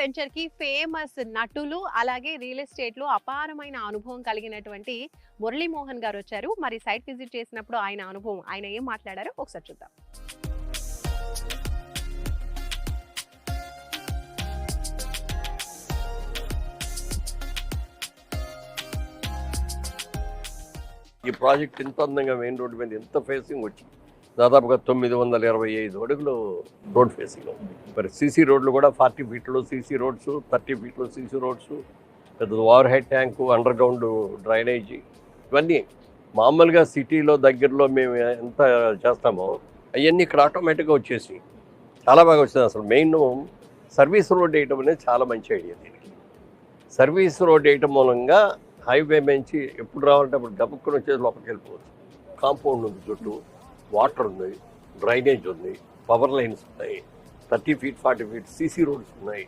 వెంచర్‌కి famous నటులు, అలాగే real ఎస్టేట్‌లో అపారమైన అనుభవం కలిగినటువంటి మురళీమోహన్ గారొచ్చారు. మరి సైట్ విజిట్ చేసినప్పుడు ఆయన అనుభవం, ఆయన ఏం మాట్లాడారో ఒకసారి చూద్దాం. ఈ ప్రాజెక్ట్ ఇంత అందంగా మెయిన్ రోడ్డు మీద ఎంత ఫేసింగ్ వచ్చింది. దాదాపుగా 925 అడుగులు రోడ్ ఫేసింగ్ ఉంది. మరి సీసీ రోడ్లు కూడా 40 ఫీట్లో సీసీ రోడ్స్, 30 ఫీట్లో సీసీ రోడ్స్, పెద్ద over head tank, under ground drainage, ఇవన్నీ మామూలుగా సిటీలో దగ్గరలో మేము ఎంత చేస్తామో అవన్నీ ఇక్కడ ఆటోమేటిక్గా వచ్చేసి చాలా బాగా వచ్చింది. అసలు మెయిన్ సర్వీస్ రోడ్ వేయటం అనేది చాలా మంచి ఐడియా. దీనికి సర్వీస్ రోడ్ వేయటం మూలంగా హైవే నుంచి ఎప్పుడు రావాలంటే అప్పుడు గబుక్కుని వచ్చేది లోపలికి వెళ్ళిపోవచ్చు. కాంపౌండ్ ఉంది, చుట్టూ వాటర్ ఉంది, డ్రైనేజ్ ఉంది, పవర్ లైన్స్ ఉన్నాయి, 30 ఫీట్ 40 ఫీట్ సీసీ రోడ్స్ ఉన్నాయి.